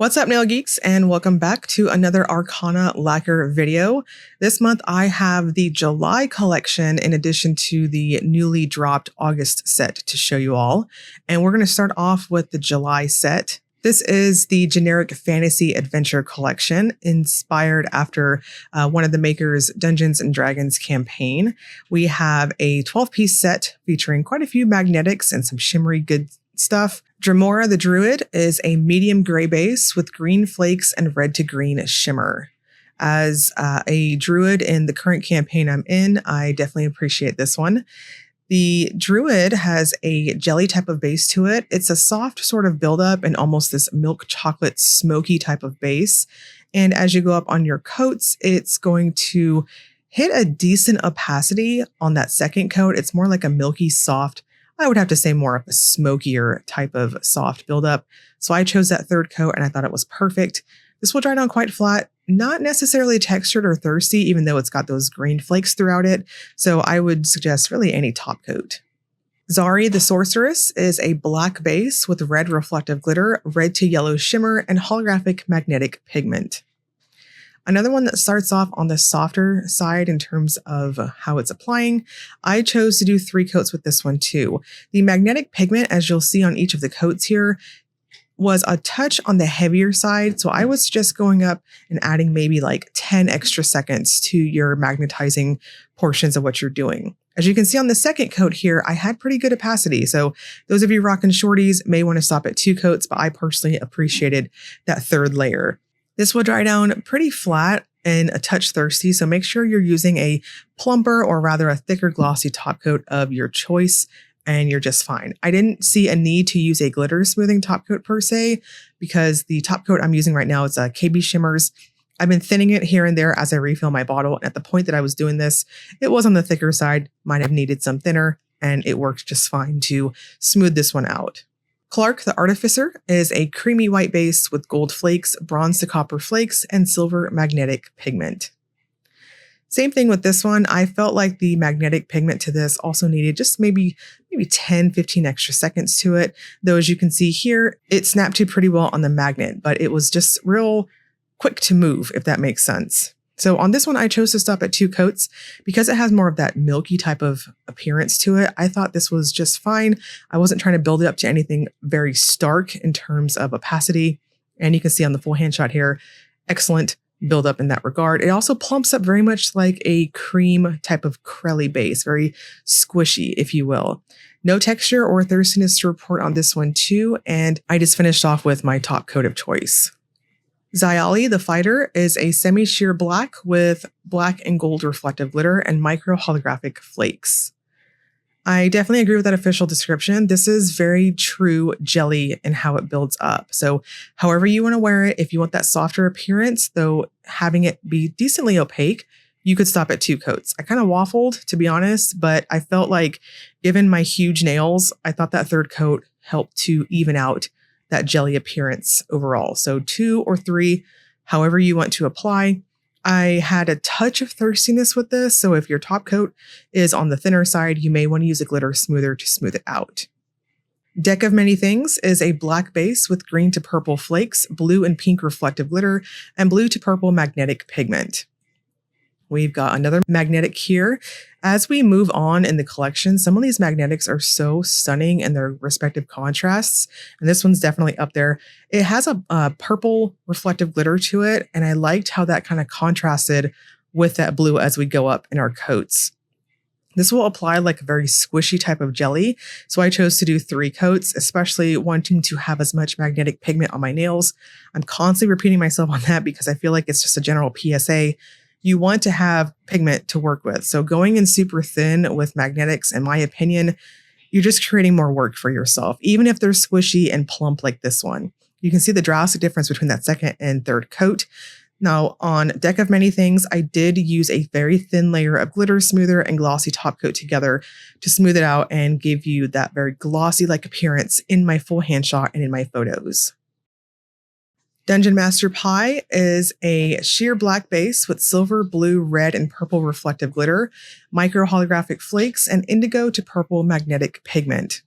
What's up, Nail Geeks, and welcome back to another Arcana Lacquer video. This month I have the July collection in addition to the newly dropped August set to show you all. And we're going to start off with the July set. This is the generic fantasy adventure collection inspired after one of the makers' Dungeons & Dragons campaign. We have a 12-piece set featuring quite a few magnetics and some shimmery good stuff. Dramora the Druid is a medium gray base with green flakes and red to green shimmer. As a druid in the current campaign I'm in, I definitely appreciate this one. The druid has a jelly type of base to it. It's a soft sort of buildup and almost this milk chocolate smoky type of base. And as you go up on your coats, it's going to hit a decent opacity on that second coat. It's more like a milky soft, I would have to say more of a smokier type of soft buildup. So I chose that third coat and I thought it was perfect. This will dry down quite flat, not necessarily textured or thirsty, even though it's got those green flakes throughout it. So I would suggest really any top coat. Xarri the Sorceress is a black base with red reflective glitter, red to yellow shimmer, and holographic magnetic pigment. Another one that starts off on the softer side in terms of how it's applying. I chose to do 3 coats with this one too. The magnetic pigment, as you'll see on each of the coats here, was a touch on the heavier side. So I was just going up and adding maybe like 10 extra seconds to your magnetizing portions of what you're doing. As you can see on the second coat here, I had pretty good opacity. So those of you rocking shorties may want to stop at 2 coats, but I personally appreciated that third layer. This will dry down pretty flat and a touch thirsty, so make sure you're using a plumper or rather a thicker glossy top coat of your choice and you're just fine. I didn't see a need to use a glitter smoothing top coat per se because the top coat I'm using right now is a KBShimmer's. I've been thinning it here and there as I refill my bottle, and at the point that I was doing this, it was on the thicker side, might have needed some thinner, and it worked just fine to smooth this one out. Clark the Artificer is a creamy white base with gold flakes, bronze to copper flakes, and silver magnetic pigment. Same thing with this one. I felt like the magnetic pigment to this also needed just maybe 10, 15 extra seconds to it. Though as you can see here, it snapped to pretty well on the magnet, but it was just real quick to move, if that makes sense. So on this one, I chose to stop at 2 coats because it has more of that milky type of appearance to it. I thought this was just fine. I wasn't trying to build it up to anything very stark in terms of opacity. And you can see on the full hand shot here, excellent buildup in that regard. It also plumps up very much like a cream type of crelly base, very squishy, if you will. No texture or thirstiness to report on this one too. And I just finished off with my top coat of choice. Zzayli the Fighter is a semi-sheer black with black and gold reflective glitter and micro holographic flakes. I definitely agree with that official description. This is very true jelly in how it builds up. So however you want to wear it, if you want that softer appearance, though having it be decently opaque, you could stop at 2 coats. I kind of waffled, to be honest, but I felt like given my huge nails, I thought that third coat helped to even out that jelly appearance overall. So 2 or 3, however you want to apply. I had a touch of thirstiness with this. So if your top coat is on the thinner side, you may want to use a glitter smoother to smooth it out. Deck of Many Things is a black base with green to purple flakes, blue and pink reflective glitter, and blue to purple magnetic pigment. We've got another magnetic here. As we move on in the collection, some of these magnetics are so stunning in their respective contrasts, and this one's definitely up there. It has a purple reflective glitter to it, and I liked how that kind of contrasted with that blue as we go up in our coats. This will apply like a very squishy type of jelly, so I chose to do 3 coats, especially wanting to have as much magnetic pigment on my nails. I'm constantly repeating myself on that because I feel like it's just a general PSA. You want to have pigment to work with. So going in super thin with magnetics, in my opinion, you're just creating more work for yourself, even if they're squishy and plump like this one. You can see the drastic difference between that second and third coat. Now on Deck of Many Things, I did use a very thin layer of glitter smoother and glossy top coat together to smooth it out and give you that very glossy-like appearance in my full hand shot and in my photos. Dungeon Master Pie is a sheer black base with silver, blue, red, and purple reflective glitter, micro holographic flakes, and indigo to purple magnetic pigment.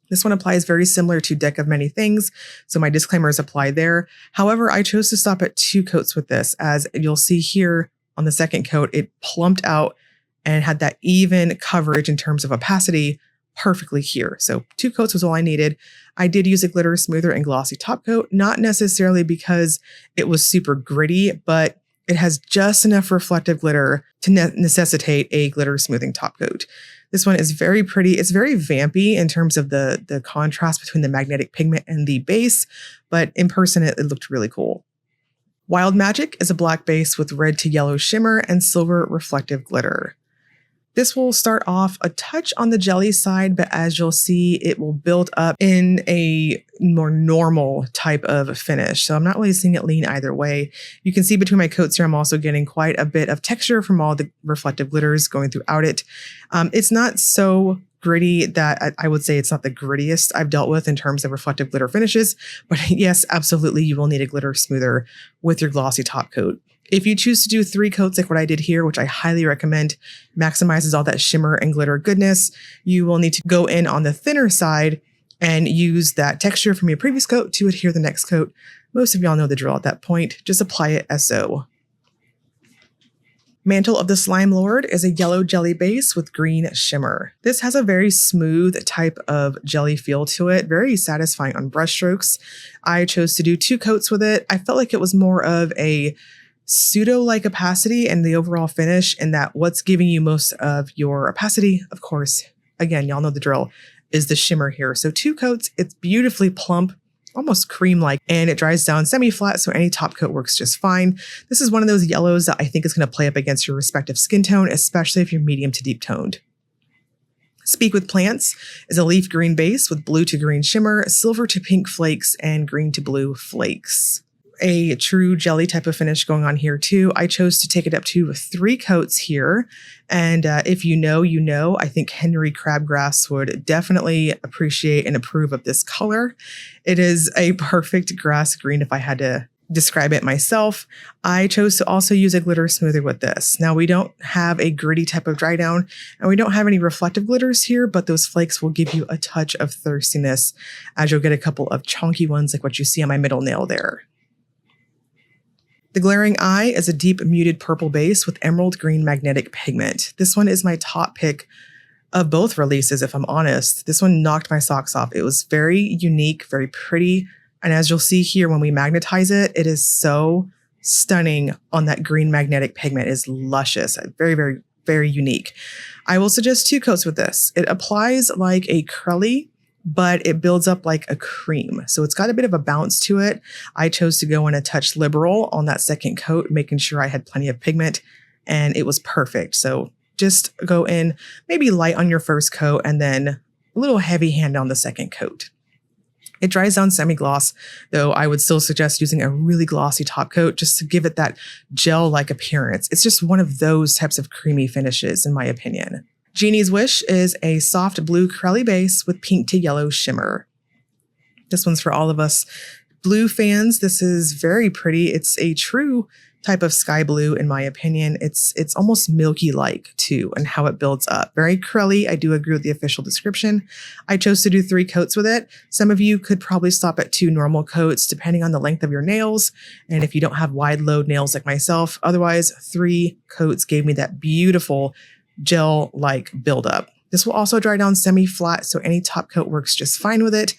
This one applies very similar to Deck of Many Things, so my disclaimer is applied there. However, I chose to stop at 2 coats with this, as you'll see here on the second coat, it plumped out and had that even coverage in terms of opacity perfectly here. So 2 coats was all I needed. I did use a glitter smoother and glossy top coat, not necessarily because it was super gritty, but it has just enough reflective glitter to necessitate a glitter smoothing top coat. This one is very pretty. It's very vampy in terms of the contrast between the magnetic pigment and the base, but in person it looked really cool. Wild Magic is a black base with red to yellow shimmer and silver reflective glitter. This will start off a touch on the jelly side, but as you'll see, it will build up in a more normal type of finish. So I'm not really seeing it lean either way. You can see between my coats here, I'm also getting quite a bit of texture from all the reflective glitters going throughout it. It's not so gritty that I would say it's not the grittiest I've dealt with in terms of reflective glitter finishes, but yes, absolutely, you will need a glitter smoother with your glossy top coat. If you choose to do 3 coats like what I did here, which I highly recommend, maximizes all that shimmer and glitter goodness, you will need to go in on the thinner side and use that texture from your previous coat to adhere the next coat. Most of y'all know the drill at that point. Just apply it as so. Mantle of the Slime Lord is a yellow jelly base with green shimmer. This has a very smooth type of jelly feel to it, very satisfying on brush strokes. I chose to do 2 coats with it. I felt like it was more of a pseudo-like opacity and the overall finish, and that what's giving you most of your opacity, of course, again, y'all know the drill, is the shimmer here. So 2 coats, it's beautifully plump, almost cream-like, and it dries down semi-flat, so any top coat works just fine. This is one of those yellows that I think is going to play up against your respective skin tone, especially if you're medium to deep toned. Speak with Plants is a leaf green base with blue to green shimmer, silver to pink flakes, and green to blue flakes. A true jelly type of finish going on here too. I chose to take it up to 3 coats here. And if you know, you know. I think Henry Crabgrass would definitely appreciate and approve of this color. It is a perfect grass green if I had to describe it myself. I chose to also use a glitter smoother with this. Now we don't have a gritty type of dry down and we don't have any reflective glitters here, but those flakes will give you a touch of thirstiness as you'll get a couple of chunky ones like what you see on my middle nail there. The Glaring Eye is a deep muted purple base with emerald green magnetic pigment. This one is my top pick of both releases, if I'm honest. This one knocked my socks off. It was very unique, very pretty. And as you'll see here, when we magnetize it, it is so stunning on that green magnetic pigment. It is luscious, very, very, very unique. I will suggest 2 coats with this. It applies like a crelly, but it builds up like a cream. So it's got a bit of a bounce to it. I chose to go in a touch liberal on that second coat, making sure I had plenty of pigment, and it was perfect. So just go in maybe light on your first coat and then a little heavy hand on the second coat. It dries down semi-gloss, though I would still suggest using a really glossy top coat just to give it that gel-like appearance. It's just one of those types of creamy finishes, in my opinion. Genie's Wish is a soft blue crelly base with pink to yellow shimmer. This one's for all of us blue fans. This is very pretty. It's a true type of sky blue, in my opinion. It's almost milky-like too, and how it builds up. Very crelly. I do agree with the official description. I chose to do 3 coats with it. Some of you could probably stop at 2 normal coats, depending on the length of your nails, and if you don't have wide load nails like myself. Otherwise, 3 coats gave me that beautiful gel-like buildup. This will also dry down semi-flat, so any top coat works just fine with it.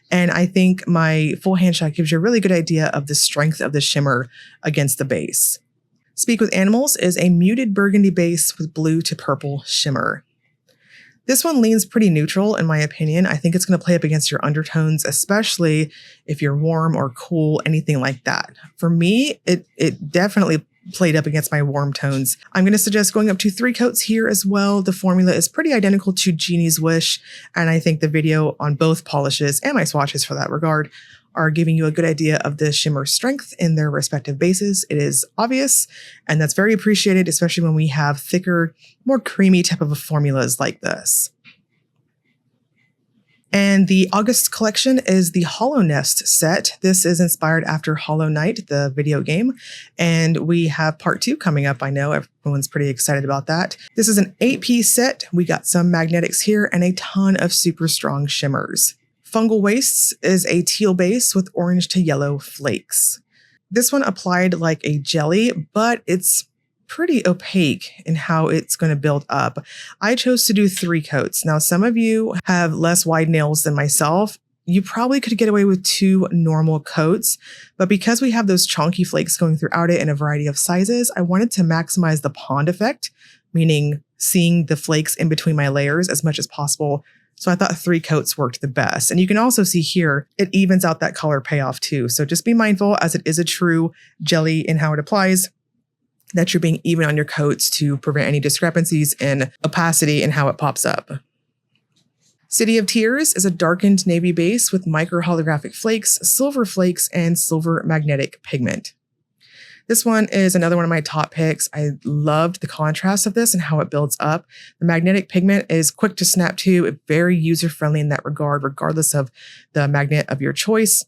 And I think my full hand shot gives you a really good idea of the strength of the shimmer against the base. Speak with Animals is a muted burgundy base with blue to purple shimmer. This one leans pretty neutral, in my opinion. I think it's going to play up against your undertones, especially if you're warm or cool, anything like that. For me, it definitely played up against my warm tones. I'm going to suggest going up to 3 coats here as well. The formula is pretty identical to Genie's Wish, and I think the video on both polishes, and my swatches for that regard, are giving you a good idea of the shimmer strength in their respective bases. It is obvious, and that's very appreciated, especially when we have thicker, more creamy type of formulas like this. And the August collection is the Hollow Nest set. This is inspired after Hollow Knight, the video game. And we have part 2 coming up. I know everyone's pretty excited about that. This is an 8-piece set. We got some magnetics here and a ton of super strong shimmers. Fungal Wastes is a teal base with orange to yellow flakes. This one applied like a jelly, but it's pretty opaque in how it's going to build up. I chose to do 3 coats. Now, some of you have less wide nails than myself. You probably could get away with 2 normal coats, but because we have those chunky flakes going throughout it in a variety of sizes, I wanted to maximize the pond effect, meaning seeing the flakes in between my layers as much as possible. So I thought 3 coats worked the best. And you can also see here, it evens out that color payoff too. So just be mindful, as it is a true jelly in how it applies, that you're being even on your coats to prevent any discrepancies in opacity and how it pops up. City of Tears is a darkened navy base with micro holographic flakes, silver flakes, and silver magnetic pigment. This one is another one of my top picks. I loved the contrast of this and how it builds up. The magnetic pigment is quick to snap to, very user-friendly in that regard, regardless of the magnet of your choice.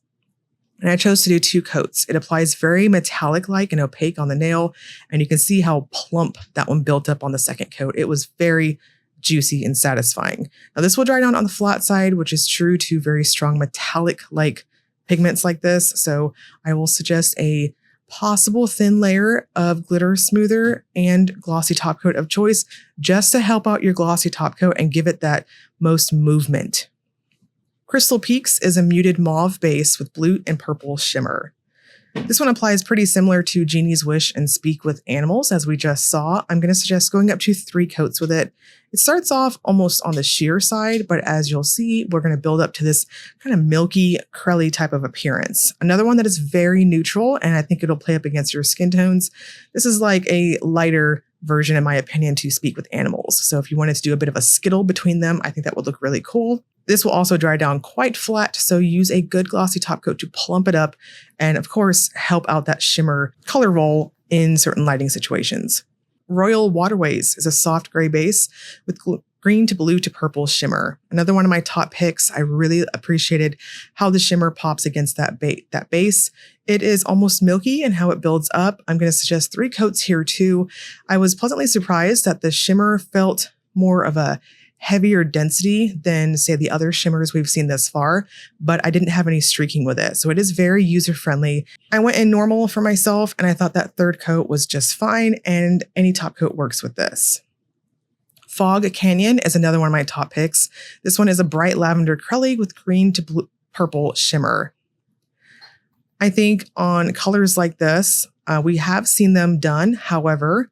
And I chose to do 2 coats. It applies very metallic-like and opaque on the nail, and you can see how plump that one built up on the second coat. It was very juicy and satisfying. Now this will dry down on the flat side, which is true to very strong metallic-like pigments like this. So I will suggest a possible thin layer of glitter smoother and glossy top coat of choice, just to help out your glossy top coat and give it that most movement. Crystal Peaks is a muted mauve base with blue and purple shimmer. This one applies pretty similar to Genie's Wish and Speak with Animals, as we just saw. I'm going to suggest going up to 3 coats with it. It starts off almost on the sheer side, but as you'll see, we're going to build up to this kind of milky, crelly type of appearance. Another one that is very neutral, and I think it'll play up against your skin tones. This is like a lighter version, in my opinion, to Speak with Animals. So if you wanted to do a bit of a skittle between them, I think that would look really cool. This will also dry down quite flat, so use a good glossy top coat to plump it up and, of course, help out that shimmer color roll in certain lighting situations. Royal Waterways is a soft gray base with green to blue to purple shimmer. Another one of my top picks. I really appreciated how the shimmer pops against that base. It is almost milky in how it builds up. I'm going to suggest 3 coats here too. I was pleasantly surprised that the shimmer felt more of a heavier density than, say, the other shimmers we've seen thus far, but I didn't have any streaking with it. So it is very user-friendly. I went in normal for myself, and I thought that 3rd coat was just fine, and any top coat works with this. Fog Canyon is another one of my top picks. This one is a bright lavender crelly with green to blue, purple shimmer. I think on colors like this, we have seen them done. However,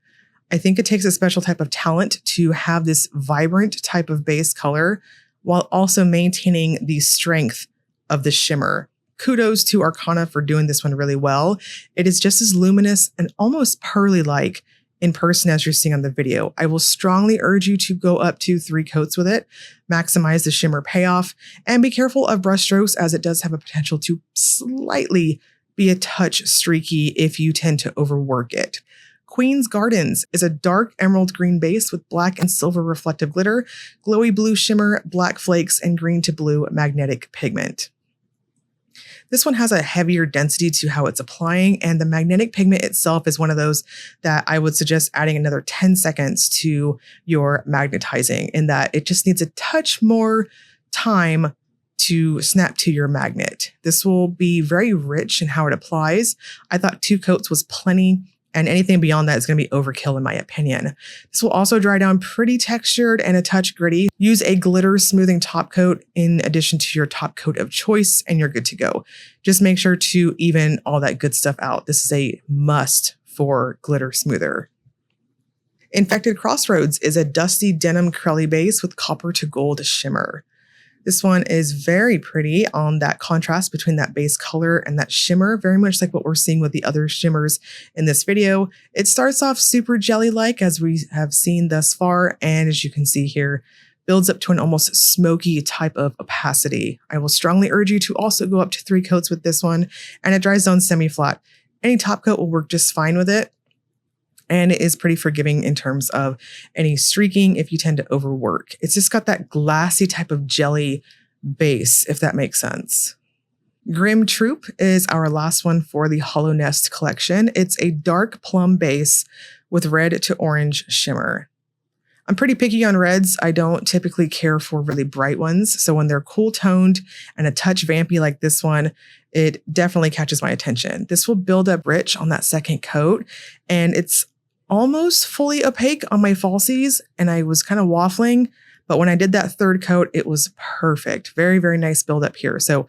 I think it takes a special type of talent to have this vibrant type of base color while also maintaining the strength of the shimmer. Kudos to Arcana for doing this one really well. It is just as luminous and almost pearly-like in person as you're seeing on the video. I will strongly urge you to go up to 3 coats with it, maximize the shimmer payoff, and be careful of brush strokes, as it does have a potential to slightly be a touch streaky if you tend to overwork it. Queen's Gardens is a dark emerald green base with black and silver reflective glitter, glowy blue shimmer, black flakes, and green to blue magnetic pigment. This one has a heavier density to how it's applying, and the magnetic pigment itself is one of those that I would suggest adding another 10 seconds to your magnetizing, in that it just needs a touch more time to snap to your magnet. This will be very rich in how it applies. I thought 2 coats was plenty, and anything beyond that is going to be overkill in my opinion. This will also dry down pretty textured and a touch gritty. Use a glitter smoothing top coat in addition to your top coat of choice, and you're good to go. Just make sure to even all that good stuff out. This is a must for glitter smoother. Infected Crossroads is a dusty denim crelly base with copper to gold shimmer. This one is very pretty on that contrast between that base color and that shimmer, very much like what we're seeing with the other shimmers in this video. It starts off super jelly-like, as we have seen thus far, and as you can see here, builds up to an almost smoky type of opacity. I will strongly urge you to also go up to 3 coats with this one, and it dries down semi-flat. Any top coat will work just fine with it, and it is pretty forgiving in terms of any streaking if you tend to overwork. It's just got that glassy type of jelly base, if that makes sense. Grimm Troupe is our last one for the Hollow Nest collection. It's a dark plum base with red to orange shimmer. I'm pretty picky on reds. I don't typically care for really bright ones. So when they're cool toned and a touch vampy like this one, it definitely catches my attention. This will build up rich on that second coat, and it's almost fully opaque on my falsies, and I was kind of waffling, but when I did that third coat, it was perfect. Very, very nice build up here. So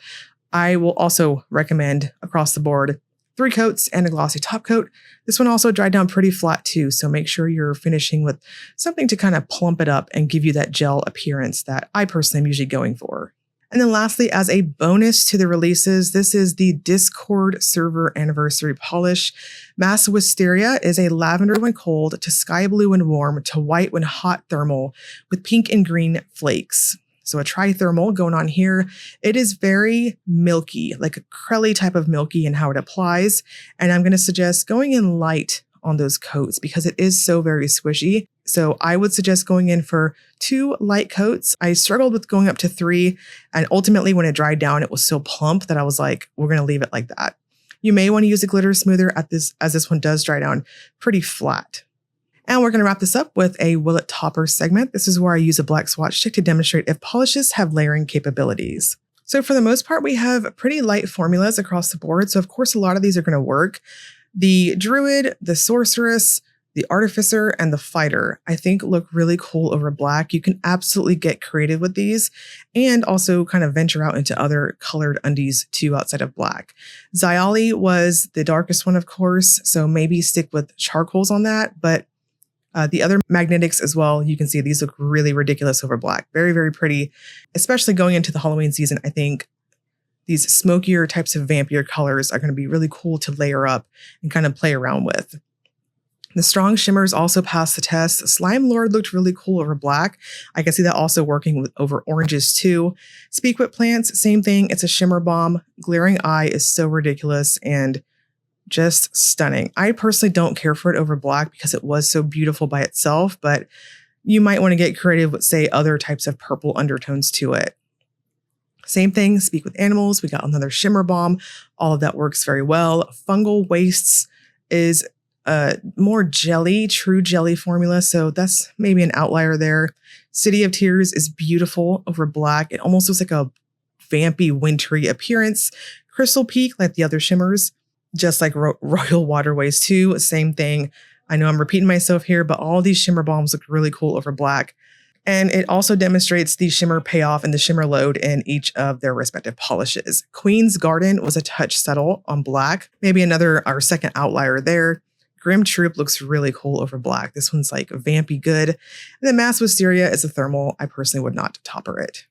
I will also recommend across the board 3 coats and a glossy top coat. This one also dried down pretty flat too, so make sure you're finishing with something to kind of plump it up and give you that gel appearance that I personally am usually going for. And then lastly, as a bonus to the releases, this is the Discord Server Anniversary Polish. Mass Wisteria is a lavender when cold to sky blue when warm to white when hot thermal with pink and green flakes. So a tri-thermal going on here. It is very milky, like a crelly type of milky in how it applies. And I'm going to suggest going in light on those coats because it is so very squishy. So I would suggest going in for 2 light coats. I struggled with going up to 3. And ultimately when it dried down, it was so plump that I was like, we're going to leave it like that. You may want to use a glitter smoother as this one does dry down pretty flat. And we're going to wrap this up with a Will It Topper segment. This is where I use a black swatch stick to demonstrate if polishes have layering capabilities. So for the most part, we have pretty light formulas across the board. So of course, a lot of these are going to work. The Druid, the Sorceress, the Artificer, and the Fighter, I think look really cool over black. You can absolutely get creative with these and also kind of venture out into other colored undies too outside of black. Zzayli was the darkest one, of course, so maybe stick with charcoals on that, but the other magnetics as well, you can see these look really ridiculous over black. Very, very pretty, especially going into the Halloween season. I think these smokier types of vampier colors are going to be really cool to layer up and kind of play around with. The strong shimmers also passed the test. Slime Lord looked really cool over black. I can see that also working over oranges too. Speak with Plants, same thing. It's a shimmer bomb. Glaring Eye is so ridiculous and just stunning. I personally don't care for it over black because it was so beautiful by itself, but you might want to get creative with, say, other types of purple undertones to it. Same thing, Speak with Animals. We got another shimmer bomb. All of that works very well. Fungal Wastes is more jelly, true jelly formula. So that's maybe an outlier there. City of Tears is beautiful over black. It almost looks like a vampy, wintry appearance. Crystal Peak, like the other shimmers, just like Royal Waterways too. Same thing. I know I'm repeating myself here, but all these shimmer bombs look really cool over black. And it also demonstrates the shimmer payoff and the shimmer load in each of their respective polishes. Queen's Garden was a touch subtle on black. Maybe our second outlier there. Grimm Troupe looks really cool over black. This one's like vampy good. And then Mass Wisteria is a thermal. I personally would not topper it.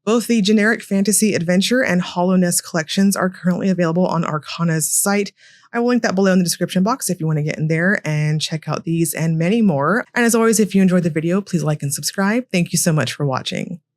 Both the generic fantasy adventure and Hollowness collections are currently available on Arcana's site. I will link that below in the description box if you want to get in there and check out these and many more. And as always, if you enjoyed the video, please like and subscribe. Thank you so much for watching.